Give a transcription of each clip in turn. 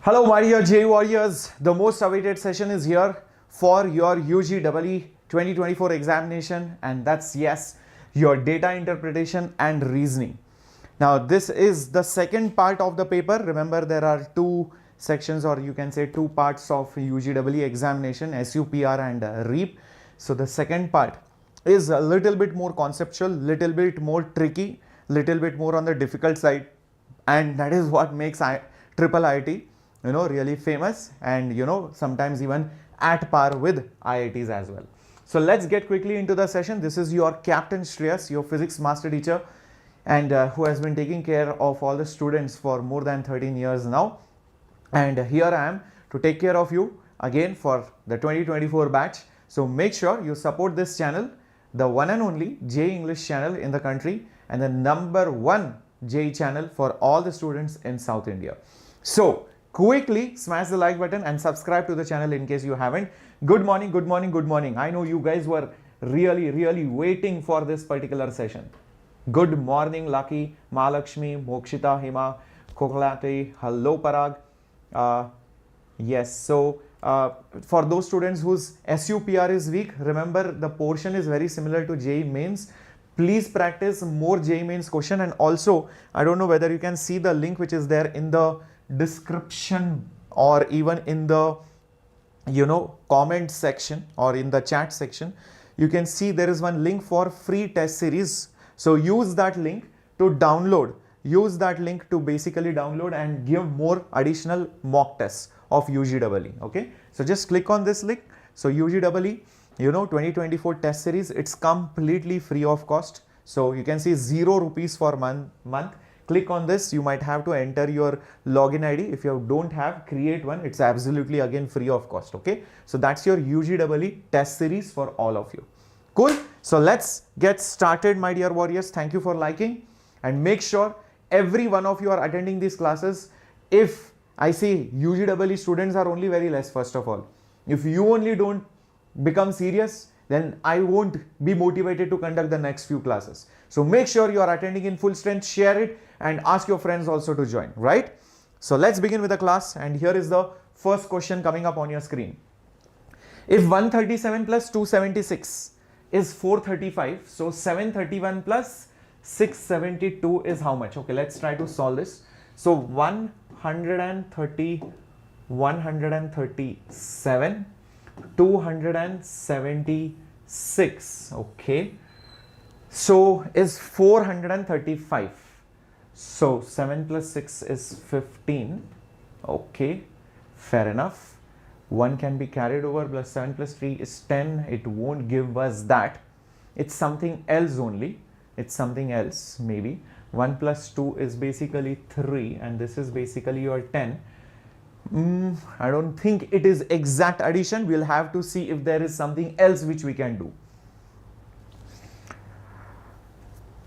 Hello my dear J Warriors, the most awaited session is here for your UGEE 2024 examination, and that's yes, your data interpretation and reasoning. Now this is the second part of the paper. Remember, there are two sections, or you can say two parts of UGEE examination, SUPR and REAP. So the second part is a little bit more conceptual, little bit more tricky, little bit more on the difficult side, and that is what makes triple IIT really famous, and sometimes even at par with IITs as well. So let's get quickly into the session. This is your Captain Shreyas, your physics master teacher, and who has been taking care of all the students for more than 13 years now. And here I am to take care of you again for the 2024 batch. So make sure you support this channel, the one and only J English channel in the country, and the #1 J channel for all the students in South India. So quickly smash the like button and subscribe to the channel in case you haven't. Good morning, good morning, good morning. I know you guys were really waiting for this particular session. Good morning, Lucky, Malakshmi, Mokshita, Hima, Koklati, hello Parag. Yes, so for those students whose SUPR is weak, remember the portion is very similar to JEE mains. Please practice more JEE mains question, and also I don't know whether you can see the link which is there in the description or even in the comment section or in the chat section. You can see there is one link for free test series. So use that link to download, use that link to basically download and give more additional mock tests of UGEE. Okay, so just click on this link. So UGEE 2024 test series, it's completely free of cost. So you can see 0 rupees for month. Click on this. You might have to enter your login ID. If you don't have, create one. It's absolutely again free of cost. Okay, so that's your UGEE test series for all of you. Cool. So let's get started, my dear warriors. Thank you for liking, and make sure every one of you are attending these classes. If I see UGEE students are only very less, first of all, if you only don't become serious, then I won't be motivated to conduct the next few classes. So make sure you are attending in full strength, share it, and ask your friends also to join, right? So let's begin with the class, and here is the first question coming up on your screen. If 137 plus 276 is 435, so 731 plus 672 is how much? Okay, let's try to solve this. So 137, 276, okay, so is 435. So 7 plus 6 is 15. Okay, fair enough. 1 can be carried over, plus 7 plus 3 is 10. It won't give us that. It's something else only. It's something else maybe. 1 plus 2 is basically 3, and this is basically your 10. I don't think it is exact addition. We'll have to see if there is something else which we can do.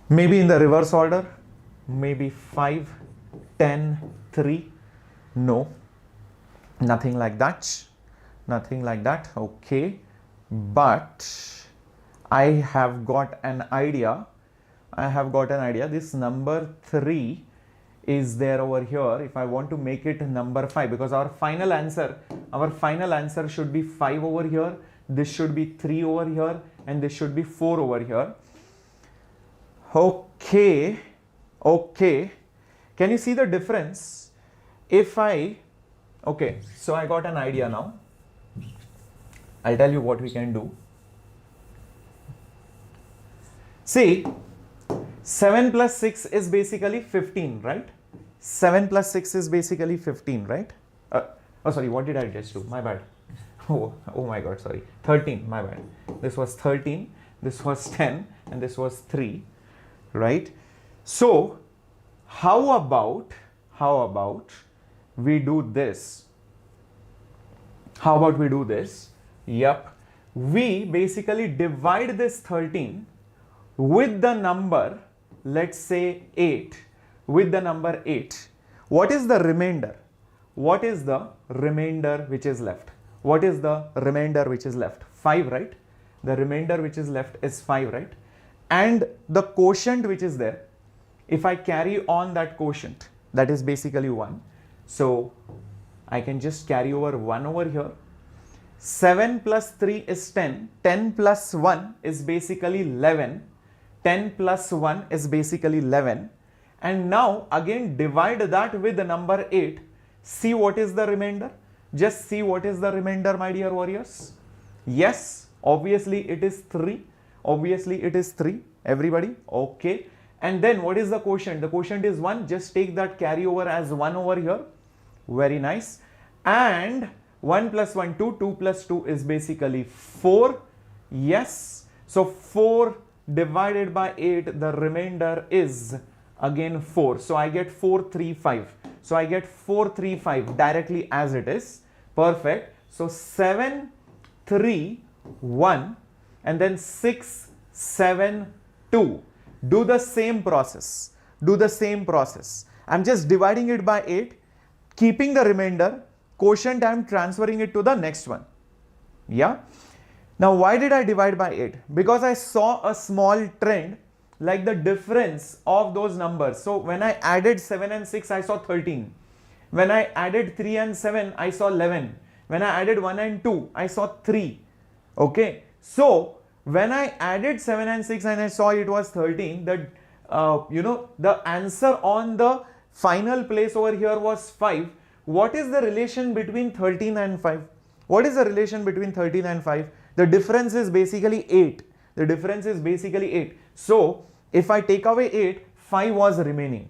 Maybe in the reverse order. Maybe 5, 10, 3. No, nothing like that. Nothing like that. Okay, but I have got an idea. This number 3 is there over here. If I want to make it number 5, because our final answer should be 5 over here, this should be 3 over here, and this should be 4 over here. Okay, can you see the difference? Okay, so I got an idea now. I'll tell you what we can do. See, 7 plus 6 is basically 15, right? 7 plus 6 is basically 15, right? Oh, sorry, what did I just do? My bad. Oh my God, sorry. 13, my bad. This was 13, this was 10, and this was 3, right? So, how about we do this? How about we do this? Yep. We basically divide this 13 with the number, let's say 8, with the number 8. What is the remainder? What is the remainder which is left? What is the remainder which is left? 5, right? The remainder which is left is 5, right? And the quotient which is there, if I carry on that quotient, that is basically 1. So I can just carry over 1 over here. 7 plus 3 is 10. 10 plus 1 is basically 11. 10 plus 1 is basically 11. And now again divide that with the number 8. See what is the remainder. Just see what is the remainder, my dear warriors. Yes, obviously it is 3. Obviously it is 3. Everybody, okay. And then what is the quotient? The quotient is 1. Just take that carry over as 1 over here. Very nice. And 1 plus 1, 2. 2 plus 2 is basically 4. Yes. So 4 divided by 8, the remainder is again 4. So I get 435. So I get 435 directly as it is. Perfect. So 7, 3, 1 and then 6, 7, 2. Do the same process. Do the same process. I'm just dividing it by 8, keeping the remainder. Quotient, I'm transferring it to the next one. Yeah. Now, why did I divide by 8? Because I saw a small trend, like the difference of those numbers. So when I added 7 and 6, I saw 13. When I added 3 and 7, I saw 11. When I added 1 and 2, I saw 3. Okay. So when I added 7 and 6 and I saw it was 13, that the answer on the final place over here was 5. What is the relation between 13 and 5? What is the relation between 13 and 5? The difference is basically 8. The difference is basically 8. So if I take away 8, 5 was remaining.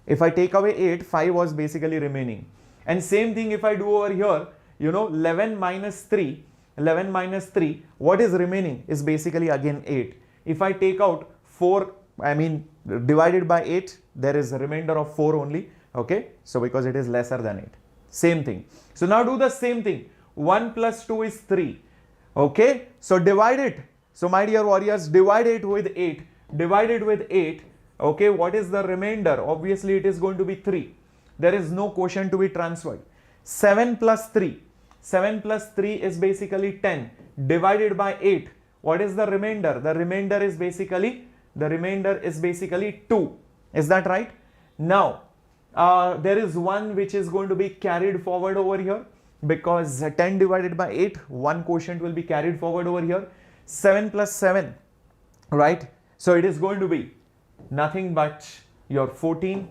If I take away 8, 5 was basically remaining. And same thing if I do over here, 11 minus 3. 11 minus 3, what is remaining is basically again 8. If I take out 4, divided by 8, there is a remainder of 4 only. Okay, so because it is lesser than 8. Same thing. So now do the same thing. 1 plus 2 is 3. Okay, so divide it. So my dear warriors, divide it with 8. Divide it with 8. Okay, what is the remainder? Obviously it is going to be 3. There is no quotient to be transferred. 7 plus 3. 7 plus 3 is basically 10 divided by 8. What is the remainder? The remainder is basically 2. Is that right? Now, there is 1 which is going to be carried forward over here because 10 divided by 8, 1 quotient will be carried forward over here. 7 plus 7, right? So it is going to be nothing but your 14.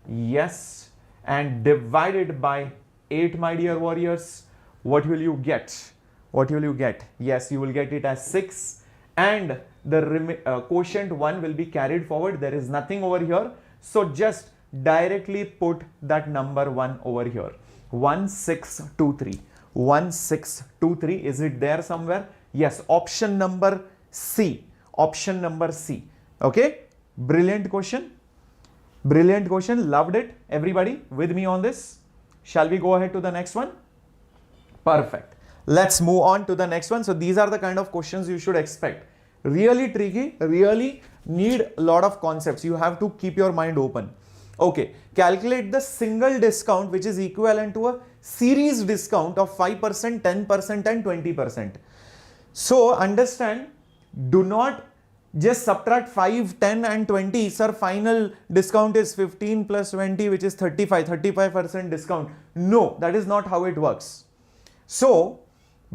Yes. And divided by 8, my dear warriors. What will you get? What will you get? Yes, you will get it as 6 and the quotient 1 will be carried forward. There is nothing over here. So just directly put that number 1 over here. 1623. 1623. Is it there somewhere? Yes, option number C. Option number C. Okay. Brilliant question. Brilliant question. Loved it. Everybody with me on this? Shall we go ahead to the next one? Perfect. Let's move on to the next one. So these are the kind of questions you should expect. Really tricky, really need a lot of concepts. You have to keep your mind open. Okay, calculate the single discount which is equivalent to a series discount of 5%, 10% and 20%. So understand, do not just subtract 5, 10 and 20. Sir, final discount is 15 plus 20 which is 35% discount. No, that is not how it works. So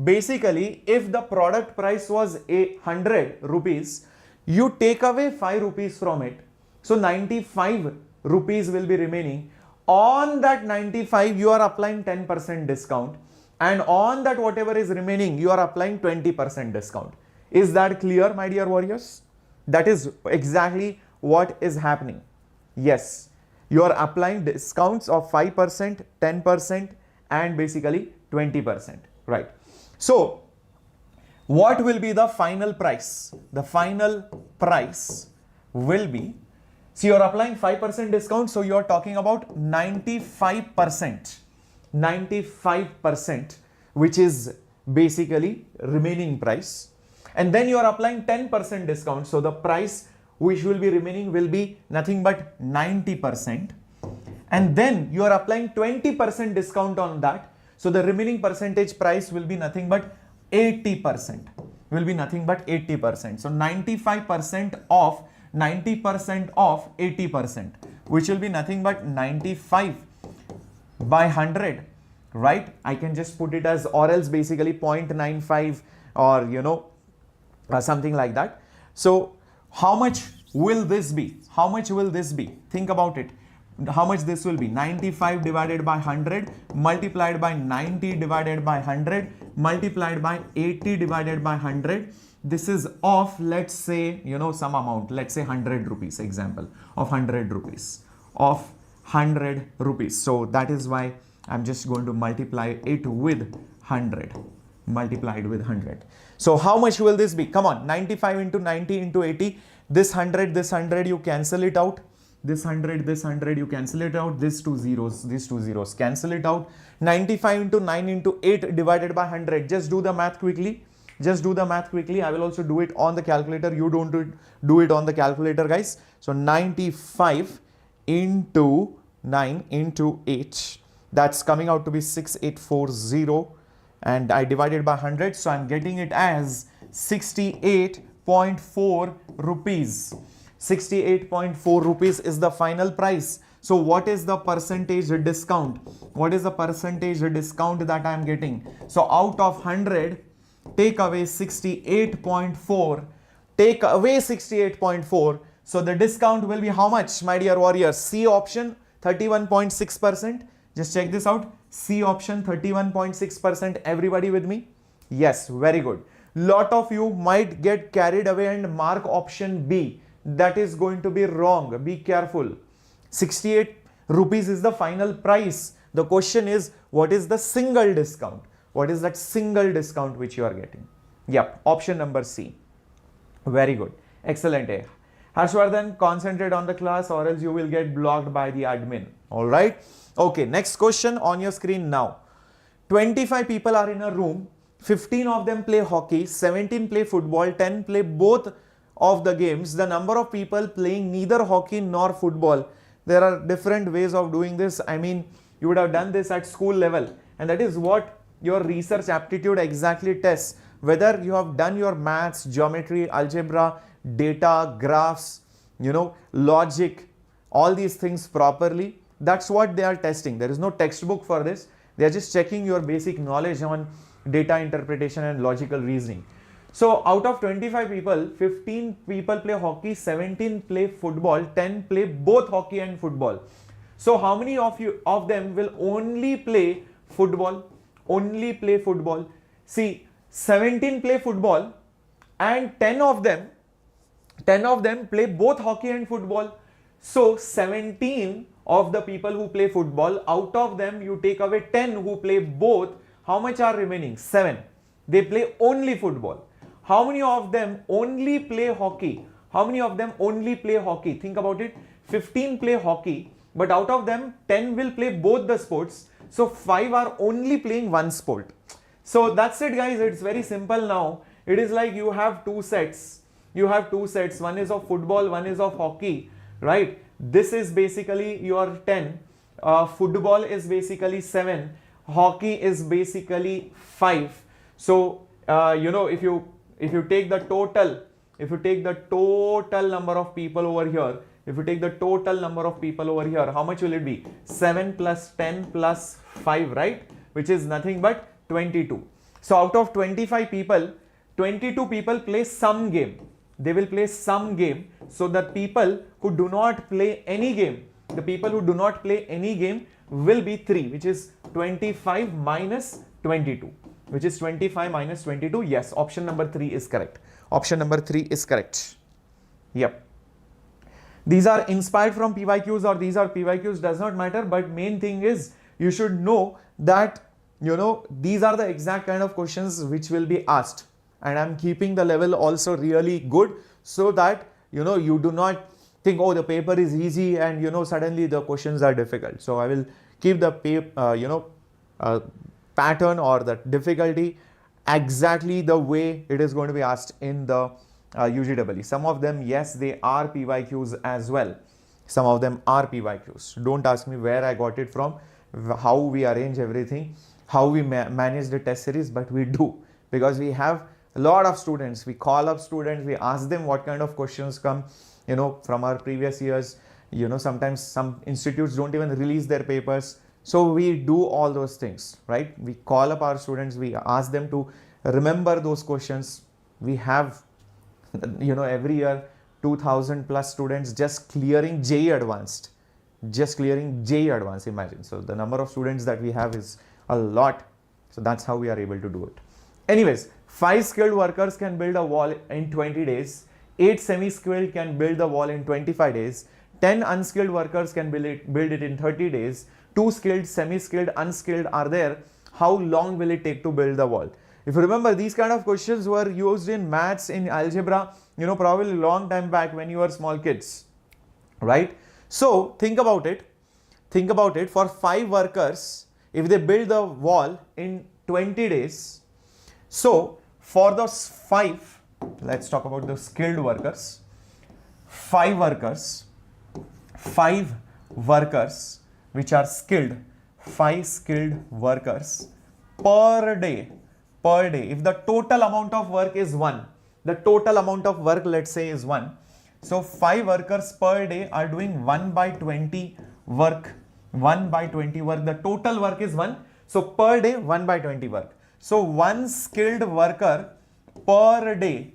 basically, if the product price was 100 rupees, you take away 5 rupees from it. So 95 rupees will be remaining. On that 95, you are applying 10% discount. And on that whatever is remaining, you are applying 20% discount. Is that clear, my dear warriors? That is exactly what is happening. Yes, you are applying discounts of 5%, 10% and basically 20%, right? So what will be the final price? The final price will be, so you are applying 5% discount, so you are talking about 95%, 95%, which is basically remaining price. And then you are applying 10% discount, so the price which will be remaining will be nothing but 90%. And then you are applying 20% discount on that. So the remaining percentage price will be nothing but 80%. Will be nothing but 80%. So 95% of 90% of 80%, which will be nothing but 95 by 100, right? I can just put it as, or else basically 0.95 or something like that. So how much will this be? How much will this be? Think about it. How much this will be? 95 divided by 100 multiplied by 90 divided by 100 multiplied by 80 divided by 100. This is of, let's say, some amount, let's say 100 rupees, example of 100 rupees, of 100 rupees. So that is why I'm just going to multiply it with 100, multiplied with 100. So how much will this be? Come on, 95 into 90 into 80, this 100, you cancel it out. This 100, you cancel it out. These two zeros, cancel it out. 95 into 9 into 8 divided by 100. Just do the math quickly. I will also do it on the calculator. You don't do it on the calculator, guys. So 95 into 9 into 8. That's coming out to be 6840. And I divided by 100. So I'm getting it as 68.4 rupees. 68.4 rupees is the final price. So what is the percentage discount? What is the percentage discount that I am getting? So out of 100, take away 68.4. Take away 68.4. So the discount will be how much, my dear warriors? C option, 31.6%. Just check this out. C option, 31.6%. Everybody with me? Yes, very good. Lot of you might get carried away and mark option B. That is going to be wrong. Be careful. 68 rupees is the final price. The question is, what is the single discount? What is that single discount which you are getting? Yep, option number C. Very good. Excellent. Harshvardhan, concentrate on the class or else you will get blocked by the admin. All right. Okay, next question on your screen now. 25 people are in a room. 15 of them play hockey, 17 play football, 10 play both of the games. The number of people playing neither hockey nor football. There are different ways of doing this. I mean, you would have done this at school level, and that is what your research aptitude exactly tests. Whether you have done your maths, geometry, algebra, data, graphs, logic, all these things properly. That's what they are testing. There is no textbook for this. They are just checking your basic knowledge on data interpretation and logical reasoning. So out of 25 people, 15 people play hockey, 17 play football, 10 play both hockey and football. So how many of them will only play football? Only play football. See, 17 play football and 10 of them play both hockey and football. So 17 of the people who play football, out of them you take away 10 who play both. How much are remaining? 7. They play only football. How many of them only play hockey? How many of them only play hockey? Think about it. 15 play hockey, but out of them 10 will play both the sports. So 5 are only playing one sport. So that's it, guys. It's very simple now. It is like you have two sets. One is of football, one is of hockey, right? This is basically your 10. Football is basically 7. Hockey is basically 5. So if you take the total number of people over here, how much will it be? 7 plus 10 plus 5, right? Which is nothing but 22. So out of 25 people, 22 people play some game. They will play some game. So the people who do not play any game, will be 3, which is 25 minus 22. Yes, option number 3 is correct. Yep. These are inspired from PYQs or these are PYQs, does not matter. But main thing is you should know that, these are the exact kind of questions which will be asked. And I'm keeping the level also really good so that, you do not think, oh, the paper is easy and, suddenly the questions are difficult. So I will keep the pattern or the difficulty exactly the way it is going to be asked in the UGEE. Some of them, yes, they are PYQs as well. Don't ask me where I got it from, how we arrange everything, how we manage the test series, but we do, because we have a lot of students. We call up students, we ask them what kind of questions come, from our previous years. Sometimes some institutes don't even release their papers. So we do all those things, right? We call up our students, we ask them to remember those questions. We have, every year 2000 plus students just clearing JEE Advanced, imagine. So the number of students that we have is a lot. So that's how we are able to do it. Anyways, 5 skilled workers can build a wall in 20 days. 8 semi-skilled can build the wall in 25 days. 10 unskilled workers can build it in 30 days. 2 skilled, semi-skilled, unskilled are there. How long will it take to build the wall? If you remember, these kind of questions were used in maths, in algebra, probably a long time back when you were small kids, right? So think about it. For 5 workers, if they build the wall in 20 days, so for those 5, let's talk about the skilled workers. 5 workers which are skilled, 5 skilled workers per day. If the total amount of work is 1, let's say is 1. So 5 workers per day are doing 1 by 20 work. The total work is 1. So per day 1 by 20 work. So one skilled worker per day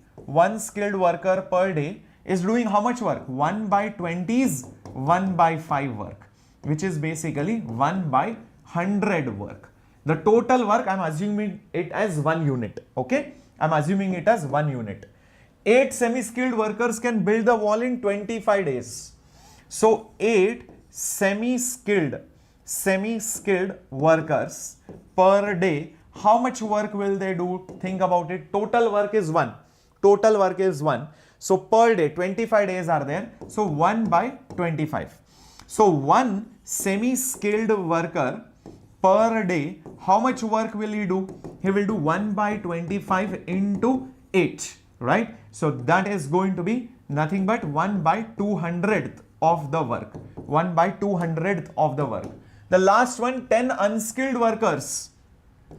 is doing how much work? 1 by 20 is 1 by 5 work, which is basically 1 by 100 work. The total work, I'm assuming it as 1 unit. Okay, I'm assuming it as 1 unit. 8 semi-skilled workers can build the wall in 25 days. So 8 semi-skilled workers per day, how much work will they do? Think about it. Total work is 1. So per day, 25 days are there. So 1 by 25. So one semi-skilled worker per day, how much work will he do? He will do 1 by 25 into 8, right? So that is going to be nothing but 1 by 200th of the work. 1 by 200th of the work. The last one, 10 unskilled workers.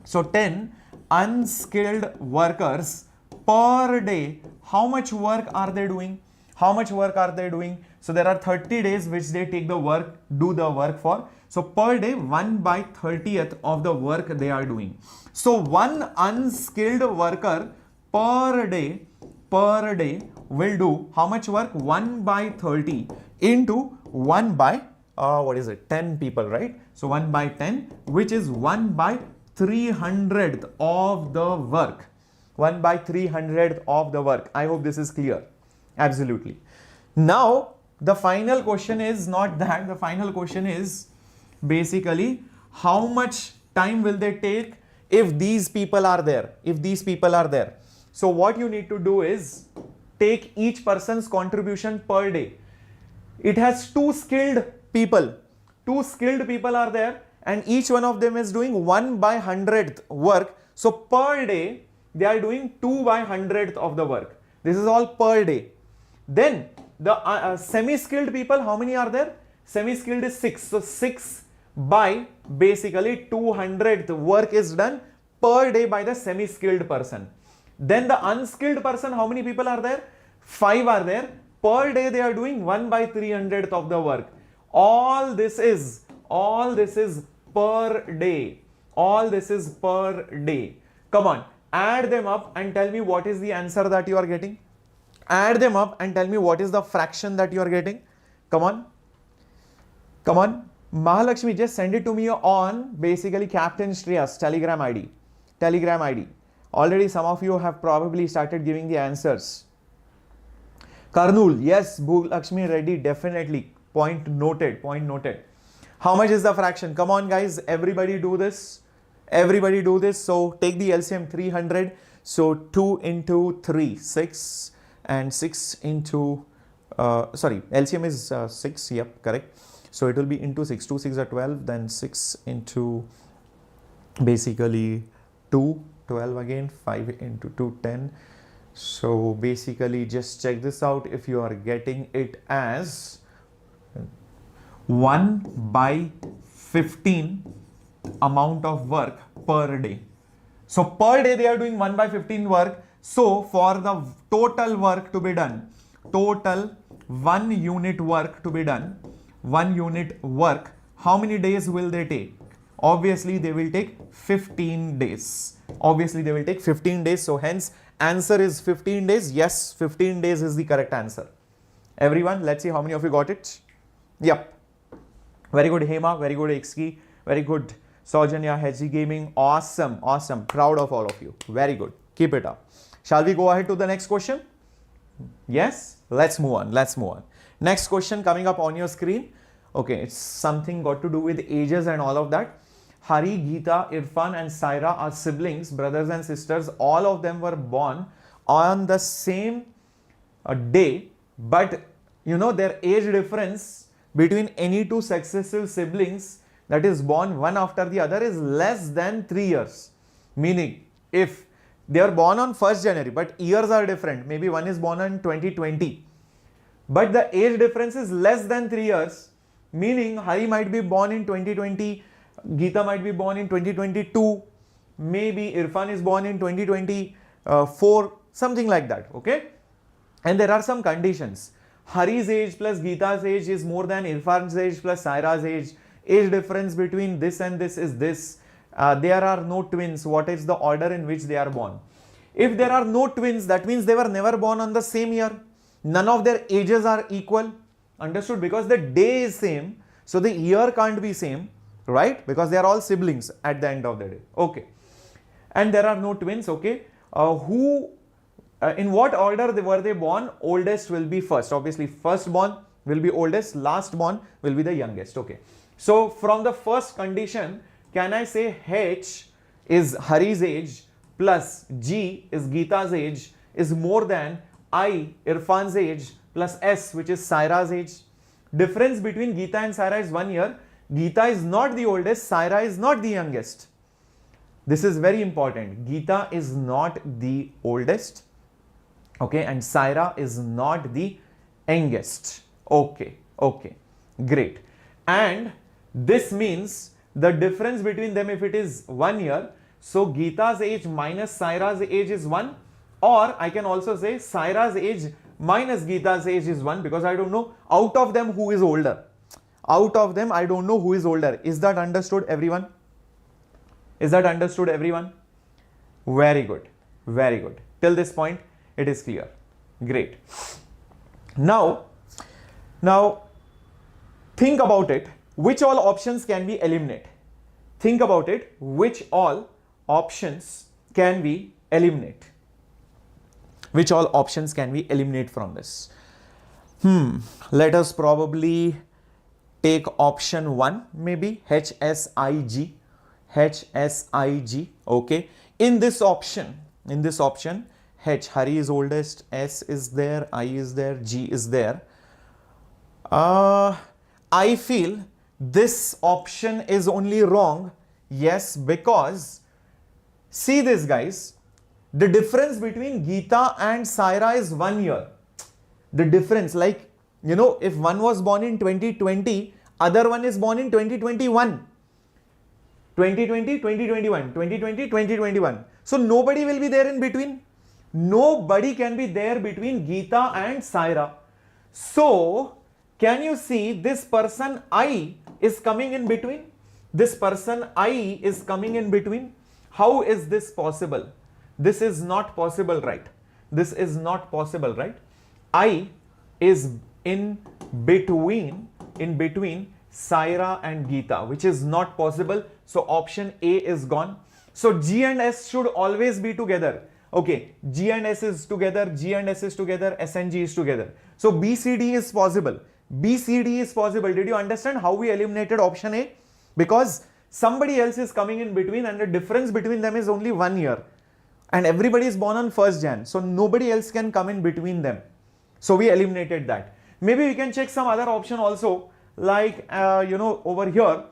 So 10 unskilled workers per day, how much work are they doing? So there are 30 days which they take the work, do the work for. So per day, 1 by 30th of the work they are doing. So one unskilled worker per day will do how much work? 1 by 30 into 1 by 10 people, right? So 1 by 10, which is 1 by 300th of the work. 1 by 300th of the work. I hope this is clear. Absolutely. Now, the final question is not that. The final question is basically how much time will they take if these people are there. So what you need to do is take each person's contribution per day. It has 2 skilled people. 2 skilled people are there and each one of them is doing 1 by 100th work. So per day they are doing 2 by 100th of the work. This is all per day. Then the semi-skilled people, how many are there? Semi-skilled is 6. So 6 by basically 200th work is done per day by the semi-skilled person. Then the unskilled person, how many people are there? 5 are there. Per day they are doing 1 by 300th of the work. All this is per day. Come on, add them up and tell me what is the answer that you are getting. Add them up and tell me what is the fraction that you are getting. Come on. Mahalakshmi, just send it to me on basically Captain Shreyas Telegram ID. Already some of you have probably started giving the answers. Karnool, yes. Bhulakshmi Reddy, definitely. Point noted. How much is the fraction? Come on guys, everybody do this. So take the LCM 300. So 2 into 3, 6. And 6 into, LCM is 6, yep, correct. So it will be into 6, 2 6 are 12, then 6 into basically 2, 12 again, 5 into 2, 10. So basically just check this out if you are getting it as 1 by 15 amount of work per day. So per day they are doing 1 by 15 work. So for the total work to be done, total 1 unit work to be done, 1 unit work, how many days will they take? Obviously they will take 15 days. Obviously they will take 15 days. So hence answer is 15 days. Yes, 15 days is the correct answer. Everyone, let's see how many of you got it. Yep. Very good, Hema. Very good, XKey. Very good, Saujanya, HG Gaming. Awesome, awesome. Proud of all of you. Very good. Keep it up. Shall we go ahead to the next question? Yes? Let's move on. Let's move on. Next question coming up on your screen. Okay, it's something got to do with ages and all of that. Hari, Geeta, Irfan and Saira are siblings, brothers and sisters. All of them were born on the same day, but you know their age difference between any two successive siblings that is born one after the other is less than 3 years. Meaning, if they are born on 1st January, but years are different. Maybe one is born in 2020, but the age difference is less than 3 years. Meaning, Hari might be born in 2020, Geeta might be born in 2022, maybe Irfan is born in 2024, something like that, okay? And there are some conditions. Hari's age plus Geeta's age is more than Irfan's age plus Saira's age. Age difference between this and this is this. There are no twins. What is the order in which they are born? If there are no twins, that means they were never born on the same year. None of their ages are equal. Understood? Because the day is same, so the year can't be same, right? Because they are all siblings at the end of the day. Okay. And there are no twins, okay? In what order were they born? Oldest will be first. Obviously, first born will be oldest, last born will be the youngest. Okay. So, from the first condition, can I say H is Hari's age plus G is Geeta's age is more than I, Irfan's age, plus S, which is Saira's age? Difference between Geeta and Saira is 1 year. Geeta is not the oldest, Saira is not the youngest. This is very important. Geeta is not the oldest, okay, and Saira is not the youngest. Okay, okay, great. And this means the difference between them, if it is 1 year, so Geeta's age minus Saira's age is 1, or I can also say Saira's age minus Geeta's age is 1, because I don't know out of them who is older. Out of them, I don't know who is older. Is that understood, everyone? Is that understood, everyone? Very good. Very good. Till this point, it is clear. Great. Now think about it. Which all options can we eliminate? Think about it. Which all options can we eliminate? Which all options can we eliminate from this? Let us probably take option 1, maybe HSIG. HSIG. Okay. In this option, H, Hari is oldest, S is there, I is there, G is there. I feel this option is only wrong. Yes, because see this, guys. The difference between Geeta and Saira is 1 year. The difference, like, you know, if one was born in 2020, other one is born in 2021. 2020, 2021, 2020, 2021. So nobody will be there in between. Nobody can be there between Geeta and Saira. So, can you see this person I is coming in between? This person I is coming in between. How is this possible? This is not possible, right? This is not possible, right? I is in between Saira and Geeta, which is not possible. So option A is gone. So G and S should always be together. Okay, G and S is together, G and S is together, S and G is together. So B, C, D is possible. B, C, D is possible. Did you understand how we eliminated option A? Because somebody else is coming in between and the difference between them is only 1 year. And everybody is born on 1st Jan. So nobody else can come in between them. So we eliminated that. Maybe we can check some other option also, like, you know, over here,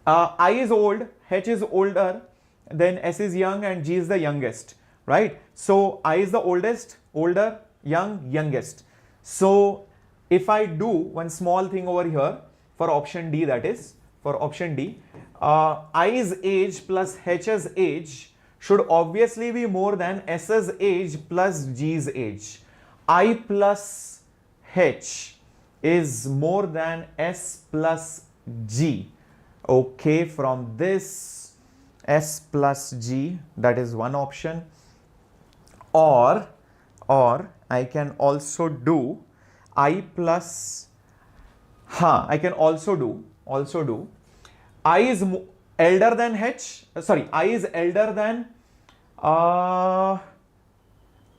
I is old, H is older, then S is young and G is the youngest, right? So I is the oldest, older, young, youngest. So if I do one small thing over here for option D, that is, for option D, I's age plus H's age should obviously be more than S's age plus G's age. I plus H is more than S plus G. Okay, from this S plus G, that is one option. Or I can also do I plus, I can also do I is elder than H, sorry, I is elder than, I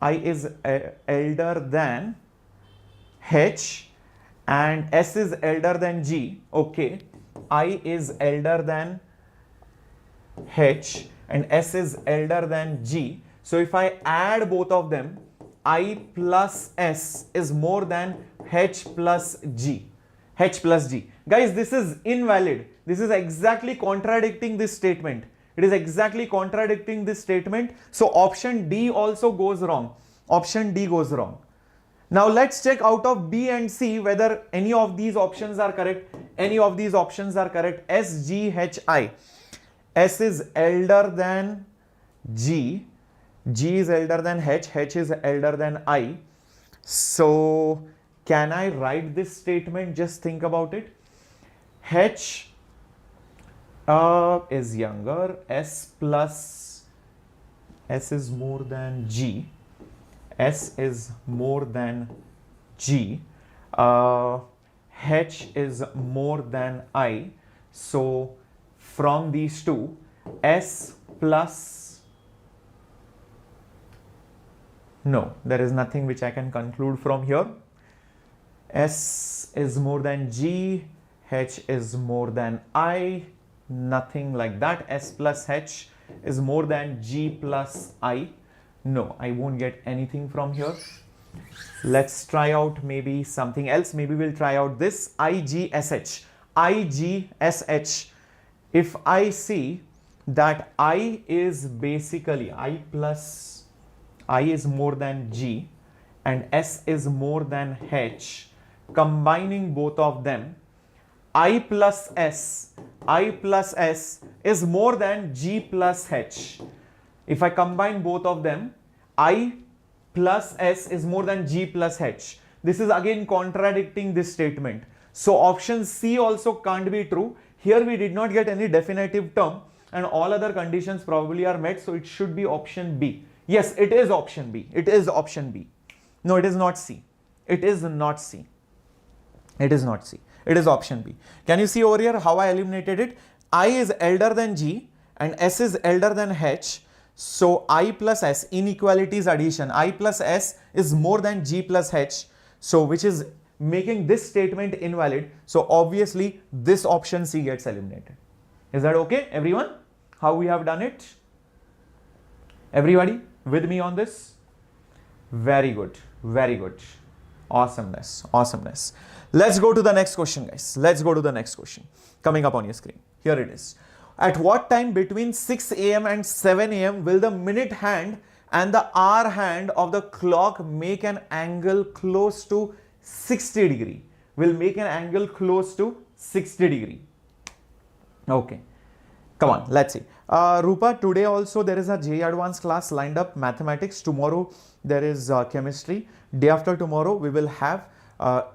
is elder than H and S is elder than G. Okay, I is elder than H and S is elder than G. So if I add both of them, I plus S is more than H plus G. H plus G. Guys, this is invalid. This is exactly contradicting this statement. It is exactly contradicting this statement. So option D also goes wrong. Option D goes wrong. Now let's check out of B and C whether any of these options are correct. Any of these options are correct. S, G, H, I. S is elder than G. G is elder than H. H is elder than I. So can I write this statement? Just think about it. H is younger. S plus S is more than G. S is more than G. H is more than I. So from these two, S plus, no, there is nothing which I can conclude from here. S is more than G, H is more than I, nothing like that. S plus H is more than G plus I. No, I won't get anything from here. Let's try out maybe something else. Maybe we'll try out this IGSH. IGSH. If I see that I is basically I plus I is more than G and S is more than H, combining both of them, I plus S is more than G plus H. If I combine both of them, I plus S is more than G plus H. This is again contradicting this statement. So option C also can't be true. Here we did not get any definitive term and all other conditions probably are met. So it should be option B. Yes, it is option B. It is option B. No, it is not C. It is not C. It is not C. It is option B. Can you see over here how I eliminated it? I is elder than G and S is elder than H. So I plus S, inequalities addition, I plus S is more than G plus H. So which is making this statement invalid. So obviously this option C gets eliminated. Is that okay, everyone? How we have done it? Everybody with me on this? Very good. Very good. Awesomeness. Awesomeness. Let's go to the next question, guys. Let's go to the next question. Coming up on your screen. Here it is. At what time between 6 a.m. and 7 a.m. will the minute hand and the hour hand of the clock make an angle close to 60 degree? Will make an angle close to 60 degree. Okay. Come on, let's see. Rupa, today also there is a JEE Advanced class lined up, mathematics. Tomorrow there is chemistry. Day after tomorrow we will have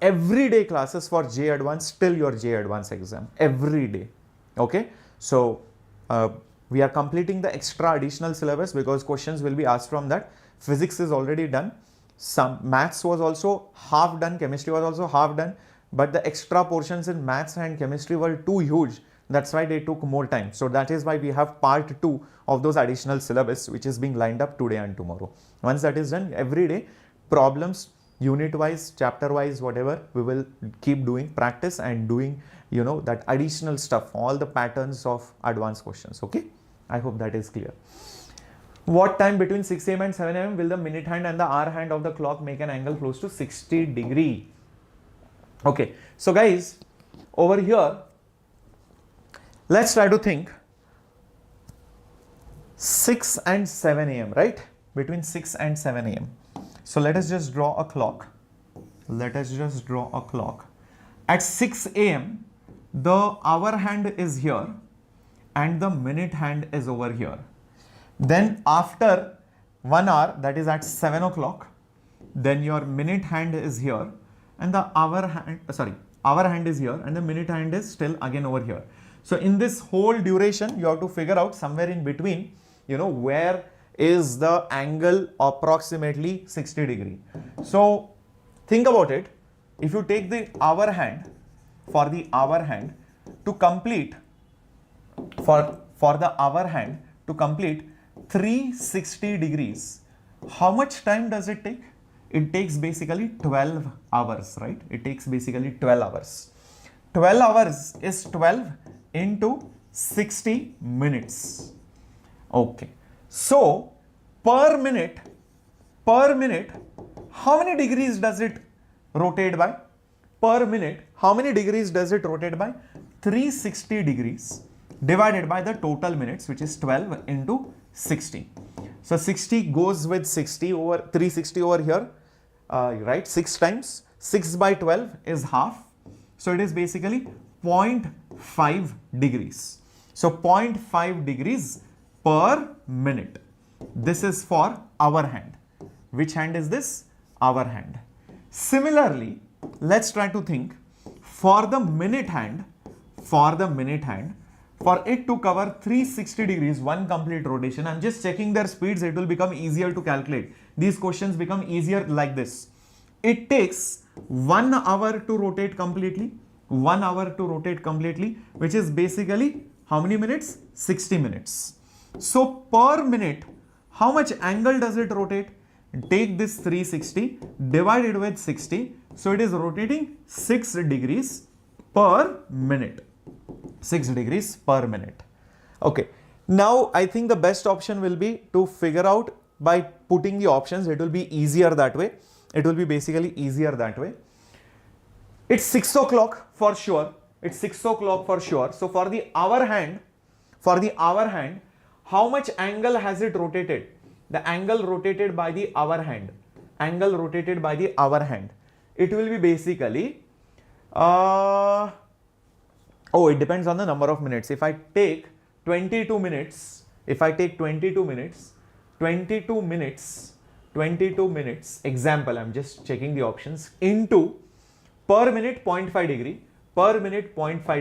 everyday classes for JEE Advanced till your JEE Advanced exam. Every day. Okay. So we are completing the extra additional syllabus because questions will be asked from that. Physics is already done. Some maths was also half done. Chemistry was also half done. But the extra portions in maths and chemistry were too huge. That's why they took more time. So that is why we have part 2 of those additional syllabus which is being lined up today and tomorrow. Once that is done, every day problems, unit wise, chapter wise, whatever, we will keep doing practice and doing, you know, that additional stuff, all the patterns of advanced questions. Okay, I hope that is clear. What time between 6 a.m. and 7 a.m. will the minute hand and the hour hand of the clock make an angle close to 60 degree? Okay, so guys, over here, let's try to think 6 and 7 a.m. right? Between 6 and 7 a.m. So let us just draw a clock. Let us just draw a clock. At 6 a.m. the hour hand is here and the minute hand is over here. Then after 1 hour, that is at 7 o'clock, then your minute hand is here and the hour hand is here and the minute hand is still again over here. So in this whole duration, you have to figure out somewhere in between, where is the angle approximately 60 degree. So think about it. If you take the hour hand, for the hour hand to complete, for the hour hand to complete 360 degrees, how much time does it take? It takes basically 12 hours, right? It takes basically 12 hours. 12 hours is 12 into 60 minutes. Okay. So per minute, how many degrees does it rotate by? Per minute, how many degrees does it rotate by? 360 degrees divided by the total minutes, which is 12 into 60. So 60 goes with 60 over 360 over here, right? 6 times 6 by 12 is half. So it is basically 0.5 degrees. So 0.5 degrees per minute. This is for hour hand. Which hand is this? Hour hand. Similarly, let's try to think for the minute hand, for it to cover 360 degrees, one complete rotation. I'm just checking their speeds. It will become easier to calculate. These questions become easier like this. It takes 1 hour to rotate completely, 1 hour to rotate completely, which is basically how many minutes? 60 minutes. So per minute, how much angle does it rotate? Take this 360 divided with 60. So it is rotating 6 degrees per minute. 6 degrees per minute. Okay. Now I think the best option will be to figure out by putting the options. It will be easier that way. It will be basically easier that way. It's 6 o'clock for sure. It's 6 o'clock for sure. So for the hour hand, how much angle has it rotated? The angle rotated by the hour hand. Angle rotated by the hour hand. It will be basically, it depends on the number of minutes. If I take 22 minutes, example, I'm just checking the options, into per minute 0.5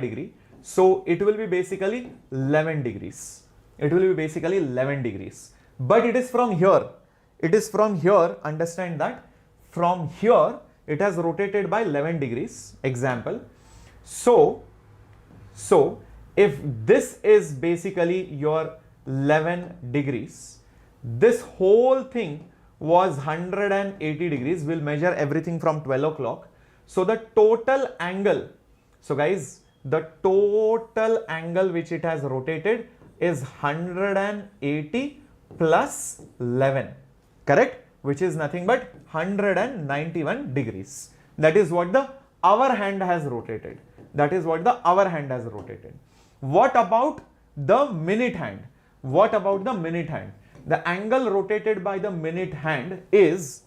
degree, so it will be basically 11 degrees. But it is from here. Understand that from here it has rotated by 11 degrees. Example. So if this is basically your 11 degrees, this whole thing was 180 degrees. We'll measure everything from 12 o'clock. So the total angle, so guys, the total angle which it has rotated is 180 plus 11, correct? Which is nothing but 191 degrees. That is what the hour hand has rotated. What about the minute hand? The angle rotated by the minute hand is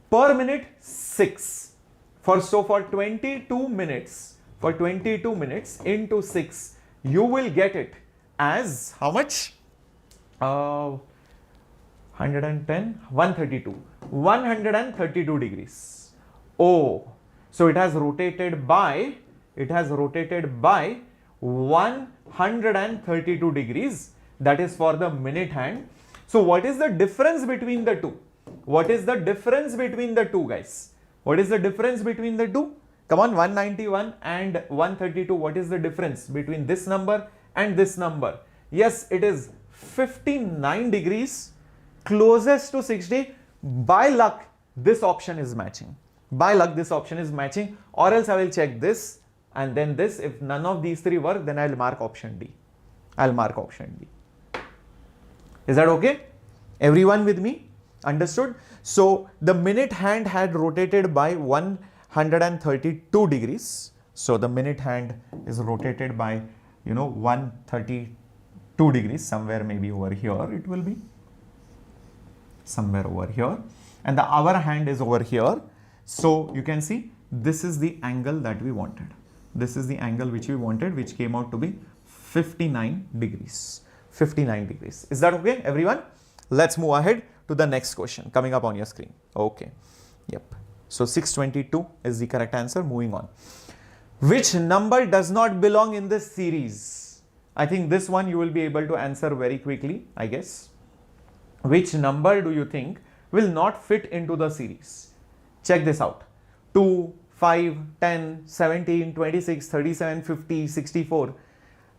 per minute 6. For 22 minutes, into 6, you will get it as how much? 132 degrees. Oh, so it has rotated by 132 degrees. That is for the minute hand. So what is the difference between the two? Guys? What is the difference between the two? Come on, 191 and 132. What is the difference between this number and this number? Yes, it is 59 degrees, closest to 60. By luck, this option is matching. Or else I will check this and then this. If none of these three work, then I'll mark option D. Is that okay? Everyone with me? Understood? So the minute hand had rotated by 132 degrees. So the minute hand is rotated by 132 degrees, somewhere maybe over here it will be. Somewhere over here. And the hour hand is over here. So you can see this is the angle that we wanted. This is the angle which we wanted, which came out to be 59 degrees. Is that okay, everyone? Let's move ahead to the next question coming up on your screen. Okay. Yep. So 622 is the correct answer. Moving on. Which number does not belong in this series? I think this one you will be able to answer very quickly, I guess. Which number do you think will not fit into the series? Check this out. 2, 5, 10, 17, 26, 37, 50, 64.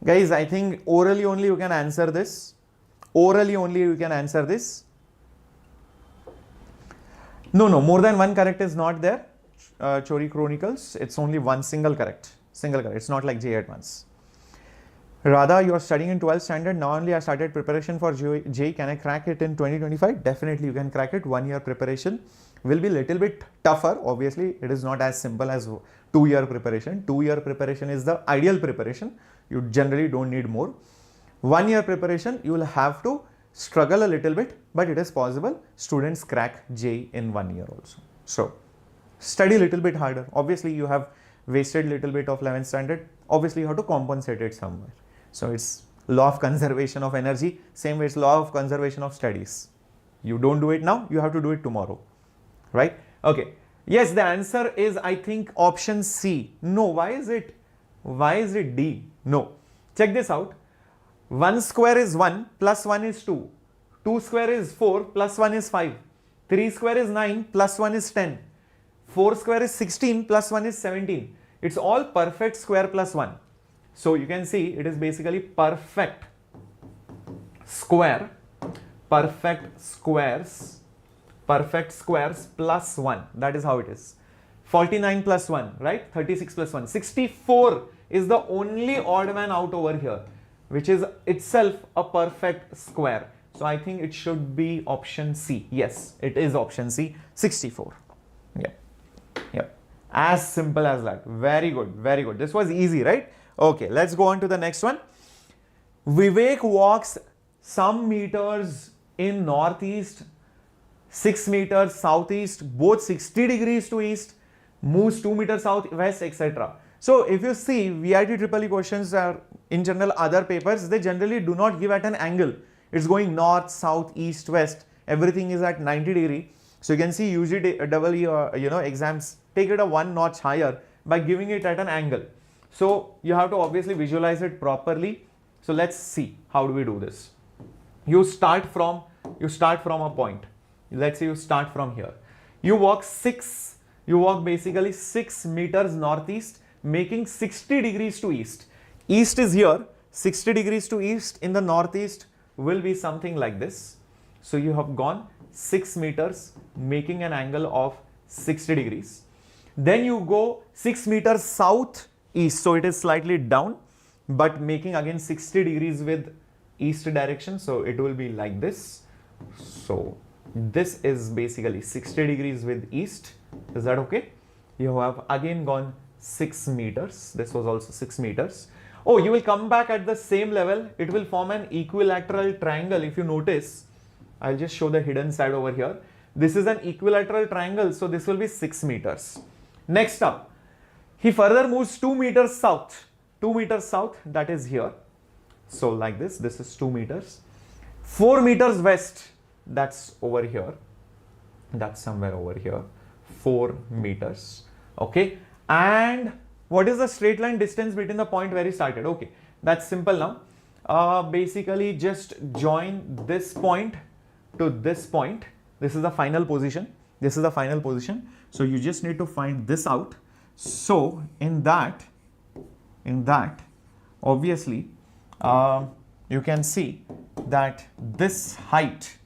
Guys, I think orally only you can answer this. Orally only you can answer this. No, more than one correct is not there. Chori Chronicles, it's only one single correct. Single correct. It's not like JEE Advance. Radha, you are studying in 12th standard. Now only I started preparation for JEE. Can I crack it in 2025? Definitely you can crack it. 1 year preparation will be little bit tougher. Obviously, it is not as simple as 2 year preparation. 2 year preparation is the ideal preparation. You generally don't need more. 1 year preparation, you will have to struggle a little bit, but it is possible. Students crack JEE in 1 year also. So, study a little bit harder. Obviously, you have wasted little bit of 11th standard. Obviously, you have to compensate it somewhere. So, it's law of conservation of energy. Same way, it's law of conservation of studies. You don't do it now, you have to do it tomorrow. Right? Okay. Yes, the answer is, I think, option C. No, why is it D? No. Check this out. 1 square is 1 plus 1 is 2. 2 square is 4 plus 1 is 5. 3 square is 9 plus 1 is 10. 4 square is 16 plus 1 is 17. It's all perfect square plus 1. So you can see it is basically perfect square, perfect squares plus 1. That is how it is. 49 plus 1, right? 36 plus 1. 64 is the only odd man out over here, which is itself a perfect square. So I think it should be option C. Yes, it is option C, 64. Yep. As simple as that. Very good, very good. This was easy, right? Okay, let's go on to the next one. Vivek walks some meters in northeast, 6 meters southeast, both 60 degrees to east, moves 2 meters southwest, etc. So if you see VIT EEE questions are in general other papers, they generally do not give at an angle. It's going north, south, east, west. Everything is at 90 degree. So you can see UGEE exams take it a 1 notch higher by giving it at an angle. So you have to obviously visualize it properly. So let's see how do we do this. You start from a point. Let's say you start from here. You walk basically 6 meters northeast, making 60 degrees to east. East is here, 60 degrees to east in the northeast will be something like this. So you have gone 6 meters, making an angle of 60 degrees. Then you go 6 meters south east, so it is slightly down, but making again 60 degrees with east direction. So it will be like this. So this is basically 60 degrees with east. Is that okay? You have again gone 6 meters. This was also 6 meters. Oh, you will come back at the same level. It will form an equilateral triangle. If you notice, I'll just show the hidden side over here. This is an equilateral triangle. So this will be 6 meters. Next up, he further moves 2 meters south. 2 meters south, that is here. So like this is 2 meters. 4 meters west, that's over here. That's somewhere over here. 4 meters. Okay. And what is the straight line distance between the point where he started? Okay, that's simple now. Basically just join this point to this point. This is the final position. This is the final position. So you just need to find this out. So in that, obviously, you can see that this height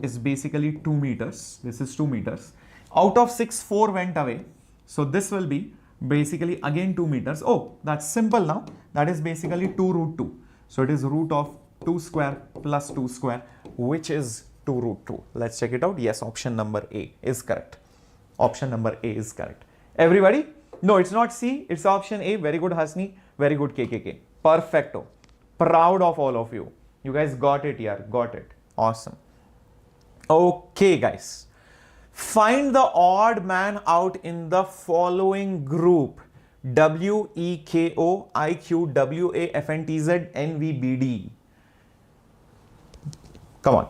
is basically 2 meters. This is 2 meters. Out of 6, 4 went away. So this will be basically again 2 meters. Oh, that's simple now. That is basically 2 root 2. So it is root of 2 square plus 2 square, which is 2 root 2. Let's check it out. Yes, option number A is correct. Option number A is correct. Everybody? No, it's not C. It's option A. Very good, Hasni. Very good, KKK. Perfecto. Proud of all of you. You guys got it here. Got it. Awesome. Okay, guys. Find the odd man out in the following group: WEKO, IQ, WA, FNTZ, NVBD. Come on.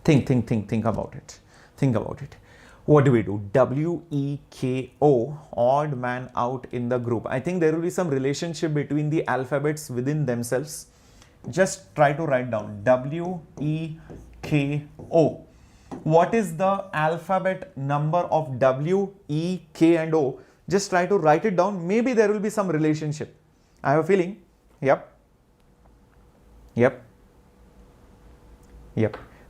Think about it. Think about it. What do we do? WEKO, odd man out in the group. I think there will be some relationship between the alphabets within themselves. Just try to write down WEKO. What is the alphabet number of W, E, K and O? Just try to write it down. Maybe there will be some relationship. I have a feeling. Yep.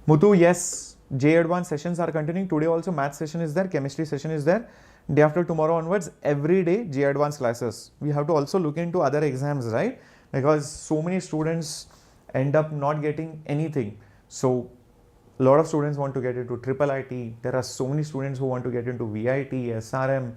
Muthu, yes. J Advanced sessions are continuing. Today also math session is there, chemistry session is there. Day after tomorrow onwards, every day J Advanced classes. We have to also look into other exams, right? Because so many students end up not getting anything. So a lot of students want to get into triple IT. There are so many students who want to get into VIT, SRM.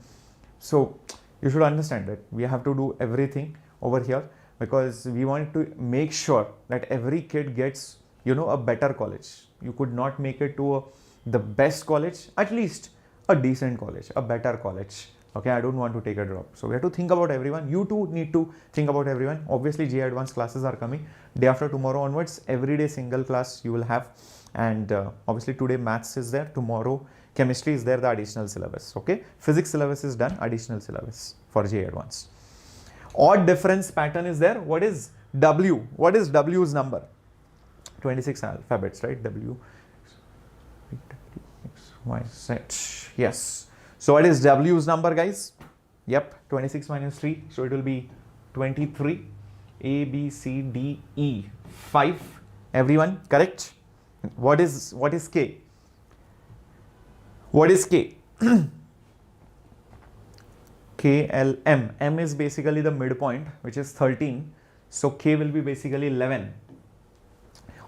So you should understand that we have to do everything over here because we want to make sure that every kid gets, a better college. You could not make it to the best college, at least a decent college, a better college. Okay, I don't want to take a drop. So we have to think about everyone. You too need to think about everyone. Obviously, J Advanced classes are coming. Day after tomorrow onwards, every day single class you will have. And obviously today maths is there. Tomorrow chemistry is there, the additional syllabus. Okay, physics syllabus is done, additional syllabus for J Advanced. Odd difference pattern is there. What is W? What is W's number? 26 alphabets, right? W, X, Y, Z. Yes. So what is W's number, guys? Yep, 26 minus 3. So it will be 23. A, B, C, D, E. 5. Everyone, correct? What is K? What is K? K, L, M. M is basically the midpoint, which is 13. So K will be basically 11.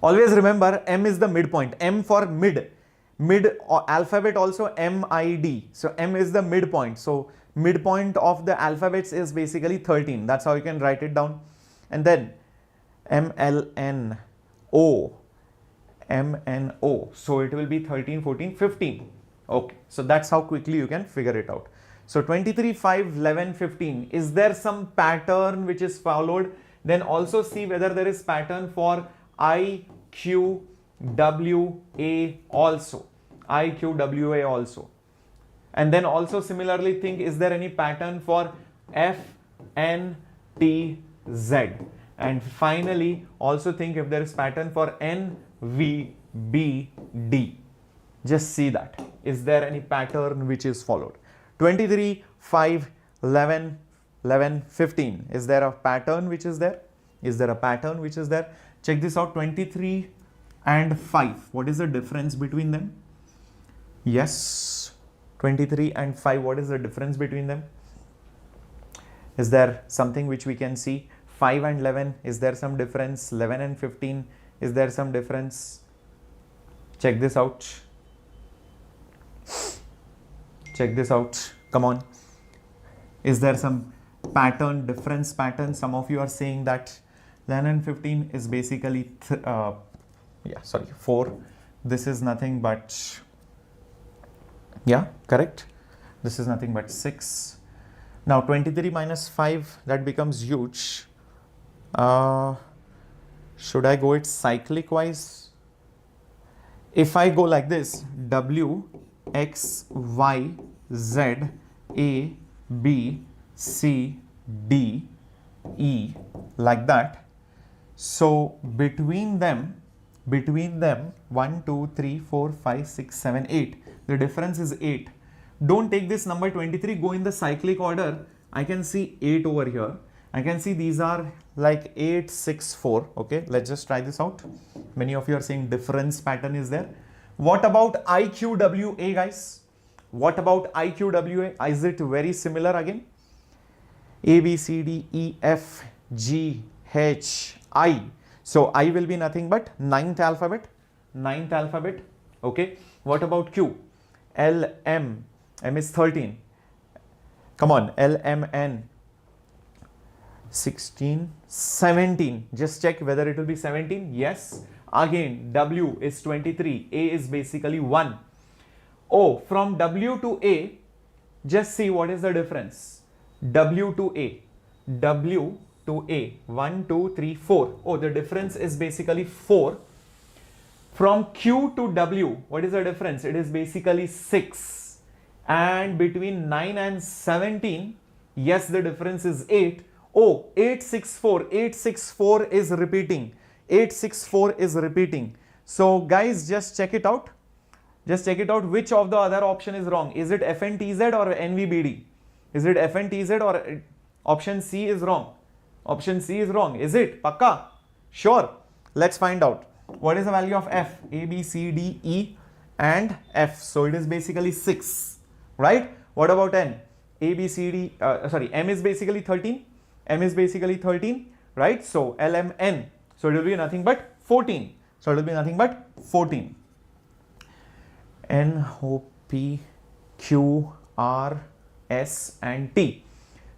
Always remember, M is the midpoint. M for mid. Mid alphabet also M-I-D. So M is the midpoint. So midpoint of the alphabets is basically 13. That's how you can write it down. And then M-L-N-O. M-N-O. So it will be 13, 14, 15. Okay. So that's how quickly you can figure it out. So 23, 5, 11, 15. Is there some pattern which is followed? Then also see whether there is pattern for I, Q, W, A also. I, Q, W, A also. And then also similarly think, is there any pattern for F, N, T, Z? And finally also think if there is pattern for N, V, B, D. Just see that. Is there any pattern which is followed? 23, 5, 11, 11, 15. Is there a pattern which is there? Is there a pattern which is there? Check this out, 23 and 5. What is the difference between them? Yes, 23 and 5. What is the difference between them? Is there something which we can see? 5 and 11. Is there some difference? 11 and 15. Is there some difference? Check this out. Check this out. Come on. Is there some pattern, difference pattern? Some of you are saying that 11 and 15 is basically 4. This is nothing but, correct. This is nothing but 6. Now 23 minus 5, that becomes huge. Should I go it cyclic wise? If I go like this, W, X, Y, Z, A, B, C, D, E, like that. So between them 1, 2, 3, 4, 5, 6, 7, 8. The difference is 8. Don't take this number 23, go in the cyclic order. I can see 8 over here. I can see these are like 8, 6, 4. Okay, let's just try this out. Many of you are saying difference pattern is there. What about IQWA, guys? What about IQWA? Is it very similar again? A, B, C, D, E, F, G, H, I. So I will be nothing but ninth alphabet. Okay. What about Q? L, M. M is 13. Come on. L, M, N. 16, 17. Just check whether it will be 17. Yes. Again, W is 23. A is basically 1. O, from W to A, just see what is the difference. W to A. W to A. 1, 2, 3, 4. Oh, the difference is basically 4. From Q to W, what is the difference? It is basically 6. And between 9 and 17, yes, the difference is 8. Oh, 864. 864 is repeating. 864 is repeating. So guys, just check it out. Just check it out. Which of the other option is wrong? Is it FNTZ or NVBD? Is it FNTZ or option C is wrong? Option C is wrong. Is it? Pakka? Sure. Let's find out. What is the value of F? A, B, C, D, E and F. So it is basically 6, right? What about N? A, B, C, D, M is basically 13. M is basically 13, right? So L, M, N. So it will be nothing but 14. So it will be nothing but 14. N, O, P, Q, R, S and T.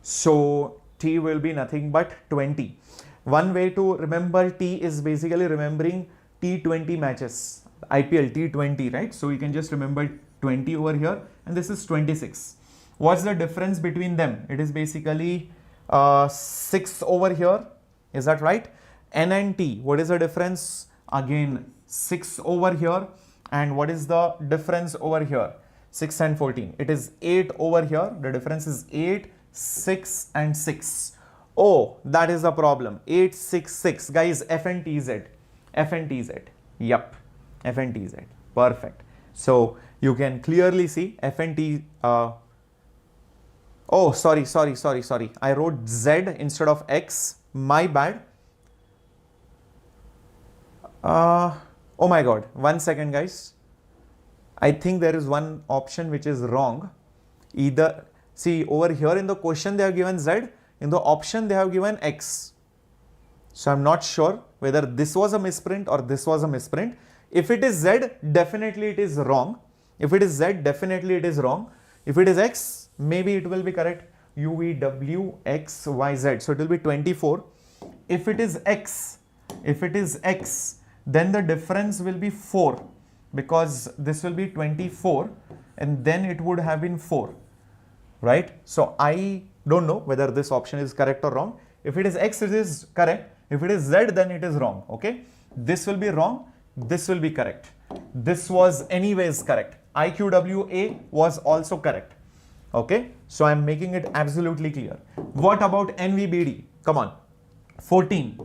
So T will be nothing but 20. One way to remember T is basically remembering T20 matches, IPL T20, right? So you can just remember 20 over here and this is 26. What's the difference between them? It is basically 6 over here. Is that right? N and T, what is the difference? Again 6 over here. And what is the difference over here? 6 and 14. It is 8 over here. The difference is 8, 6 and 6. Oh, that is the problem. 8, 6, 6. Guys, F and TZ. F and TZ. Yup. F and TZ. Perfect. So you can clearly see F and T. Oh, sorry. I wrote Z instead of X. My bad. Oh my God. 1 second, guys. I think there is one option which is wrong. Either, see over here in the question they have given Z. In the option they have given X. So I'm not sure whether this was a misprint or this was a misprint. If it is Z, definitely it is wrong. If it is Z, definitely it is wrong. If it is X, maybe it will be correct. U, V, W, X, Y, Z. So it will be 24. If it is X, then the difference will be 4 because this will be 24 and then it would have been 4, right? So I don't know whether this option is correct or wrong. If it is X, it is correct. If it is Z, then it is wrong. Okay. This will be wrong. This will be correct. This was anyways correct. IQWA was also correct. Okay. So I'm making it absolutely clear. What about NVBD? Come on. 14.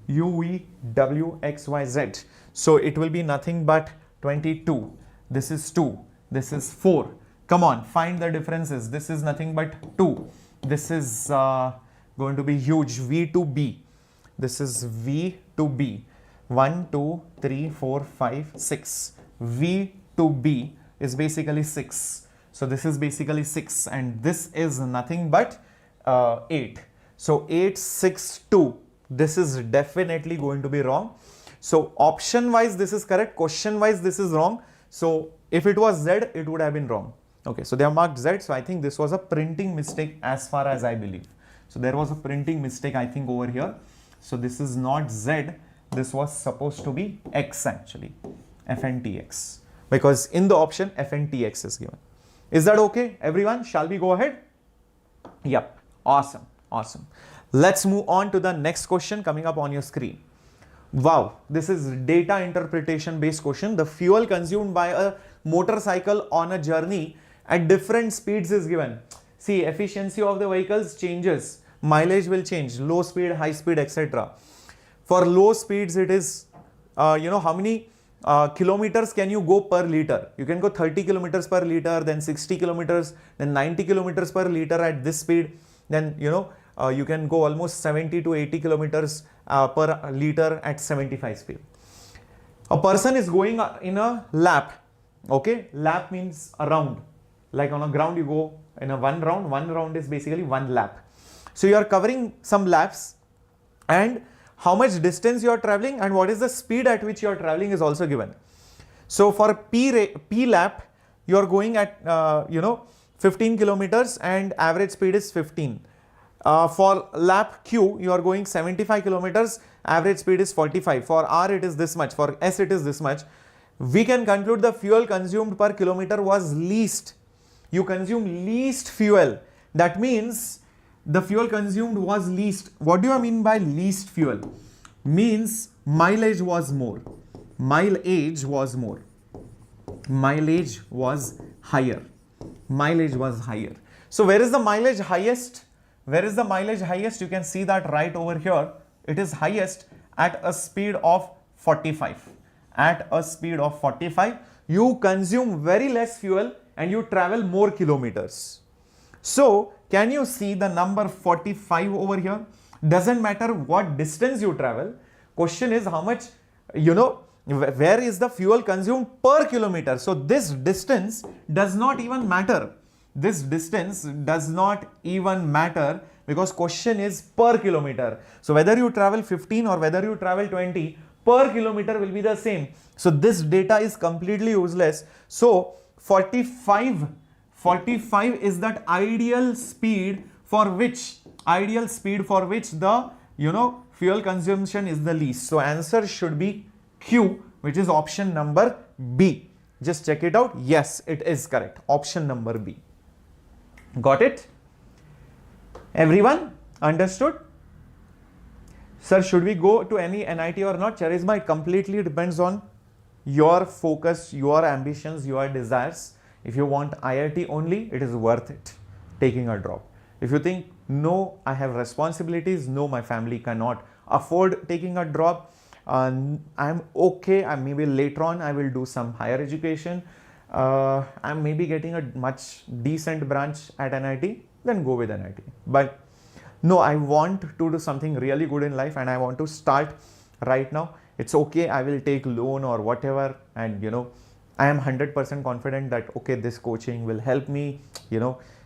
U, V, W, X, Y, Z. So it will be nothing but 22. This is 2. This is 4. Come on. Find the differences. This is nothing but 2. This is going to be huge. V to B. This is V to B. 1, 2, 3, 4, 5, 6. V to B is basically 6. So this is basically 6 and this is nothing but 8. So 8, 6, 2. This is definitely going to be wrong. So option wise this is correct. Question wise this is wrong. So if it was Z, it would have been wrong. Okay, so they have marked Z. So I think this was a printing mistake as far as I believe. So there was a printing mistake I think over here. So this is not Z. This was supposed to be X actually. FNTX. Because in the option FNTX is given. Is that okay, everyone? Shall we go ahead? Yep. Awesome. Awesome. Let's move on to the next question coming up on your screen. Wow, this is data interpretation based question. The fuel consumed by a motorcycle on a journey at different speeds is given. See, efficiency of the vehicles changes. Mileage will change. Low speed, high speed, etc. For low speeds, it is, how many kilometers can you go per liter? You can go 30 kilometers per liter, then 60 kilometers, then 90 kilometers per liter at this speed. Then, you can go almost 70 to 80 kilometers per liter at 75 speed. A person is going in a lap. Okay, lap means a round. Like on a ground, you go in a one round. One round is basically one lap. So you are covering some laps, and how much distance you are traveling and what is the speed at which you are traveling is also given. So for P lap, you are going at 15 kilometers and average speed is 15. For lap Q, you are going 75 kilometers, average speed is 45. For R, it is this much. For S, it is this much. We can conclude the fuel consumed per kilometer was least. You consume least fuel. That means the fuel consumed was least. What do you mean by least fuel? Means mileage was more. mileage was more. Mileage was higher. Mileage was higher. So where is the mileage highest? Where is the mileage highest? You can see that right over here. It is highest at a speed of 45. At a speed of 45, you consume very less fuel and you travel more kilometers. So can you see the number 45 over here? Doesn't matter what distance you travel. Question is how much, where is the fuel consumed per kilometer? So this distance does not even matter. This distance does not even matter because question is per kilometer. So whether you travel 15 or whether you travel 20, per kilometer will be the same. So this data is completely useless. So 45 is that ideal speed for which the fuel consumption is the least. So answer should be Q, which is option number B. Just check it out. Yes, it is correct. Option number B. Got it? Everyone understood? Sir, should we go to any NIT or not? Charisma, it completely depends on your focus, your ambitions, your desires. If you want IIT only, it is worth it taking a drop. If you think, no, I have responsibilities, no, my family cannot afford taking a drop, I'm okay, maybe later on I will do some higher education, I'm maybe getting a much decent branch at NIT, then go with NIT. But no, I want to do something really good in life and I want to start right now. It's okay, I will take loan or whatever, and I am 100% confident that okay, this coaching will help me,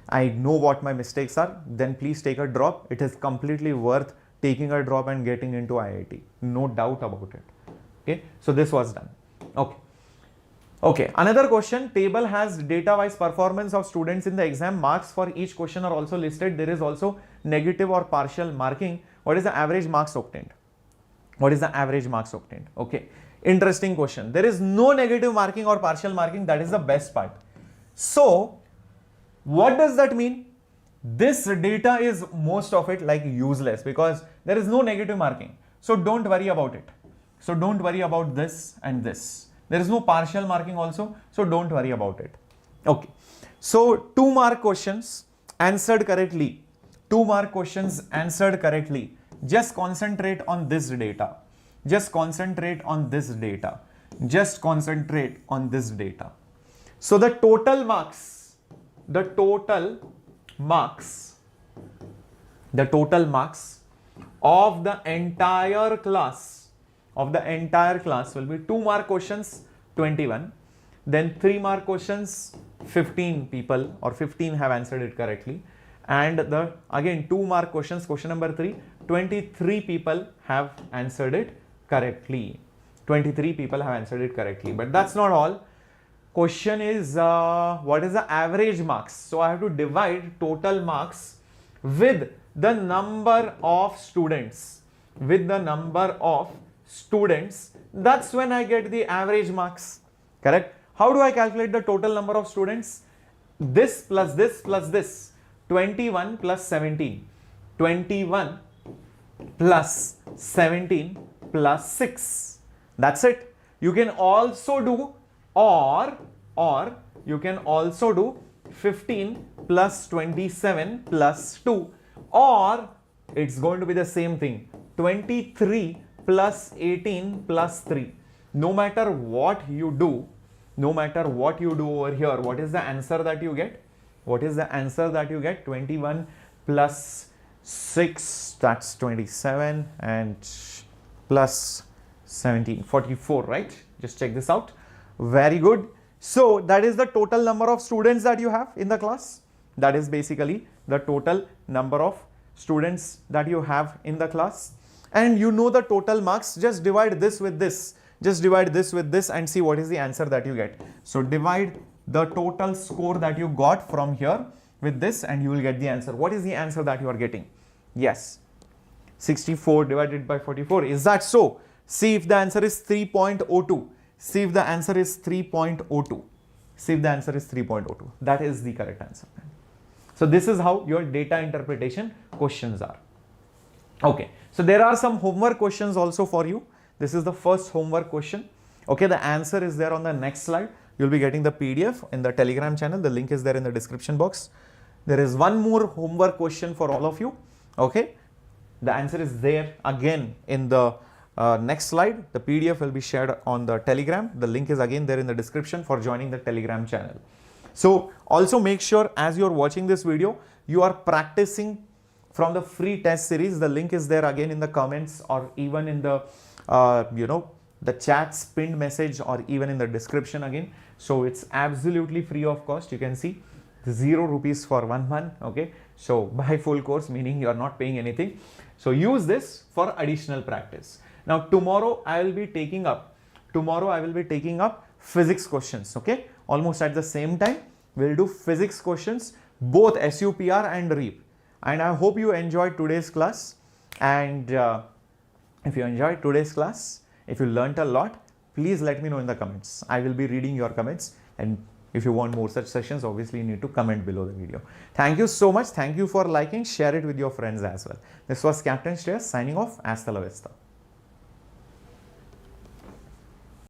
I know what my mistakes are, then please take a drop. It is completely worth taking a drop and getting into IIT. No doubt about it. Okay, so this was done. Okay, another question. Table has data-wise performance of students in the exam. Marks for each question are also listed. There is also negative or partial marking. What is the average marks obtained? What is the average marks obtained? Okay, interesting question. There is no negative marking or partial marking. That is the best part. So what does that mean? This data is most of it like useless because there is no negative marking. So don't worry about it. So don't worry about this and this. There is no partial marking also. So don't worry about it. Okay. So 2 mark questions answered correctly. 2 mark questions answered correctly. Just concentrate on this data. Just concentrate on this data. Just concentrate on this data. So the total marks of the entire class will be 2 mark questions 21, then 3 mark questions 15 people or 15 have answered it correctly, and the again 2 mark questions, question number 3, 23 people have answered it correctly. 23 people have answered it correctly. But that's not all. Question is what is the average marks? So I have to divide total marks with the number of students. With the number of students. That's when I get the average marks. Correct? How do I calculate the total number of students? This plus this plus this. 21 plus 17. 21 plus 17 plus 6. That's it. You can also do or you can also do 15 plus 27 plus 2, or it's going to be the same thing, 23 plus 18 plus 3. No matter what you do over here, what is the answer that you get? What is the answer that you get? 21 plus 6, that's 27, and plus 17, 44, right? Just check this out. Very good. So that is the total number of students that you have in the class. That is basically the total number of students that you have in the class. And you know the total marks. Just divide this with this. Just divide this with this and see what is the answer that you get. So divide the total score that you got from here with this and you will get the answer. What is the answer that you are getting? Yes. 64 divided by 44. Is that so? See if the answer is 3.02. See if the answer is 3.02. See if the answer is 3.02. That is the correct answer. So this is how your data interpretation questions are. Okay. So there are some homework questions also for you. This is the first homework question. Okay, the answer is there on the next slide. You'll be getting the PDF in the Telegram channel. The link is there in the description box. There is one more homework question for all of you. Okay, the answer is there again in the next slide. The PDF will be shared on the Telegram. The link is again there in the description for joining the Telegram channel. So also make sure as you're watching this video, you are practicing from the free test series. The link is there again in the comments or even in the, the chat's pinned message or even in the description again. So it's absolutely free of cost. You can see 0 rupees for 1 month. Okay. So buy full course, meaning you are not paying anything. So use this for additional practice. Now tomorrow I will be taking up physics questions. Okay. Almost at the same time, we'll do physics questions, both SUPR and REAP. And I hope you enjoyed today's class. And if you enjoyed today's class, if you learnt a lot, please let me know in the comments. I will be reading your comments. And if you want more such sessions, obviously you need to comment below the video. Thank you so much. Thank you for liking. Share it with your friends as well. This was Captain Shreyas signing off. Hasta la vista.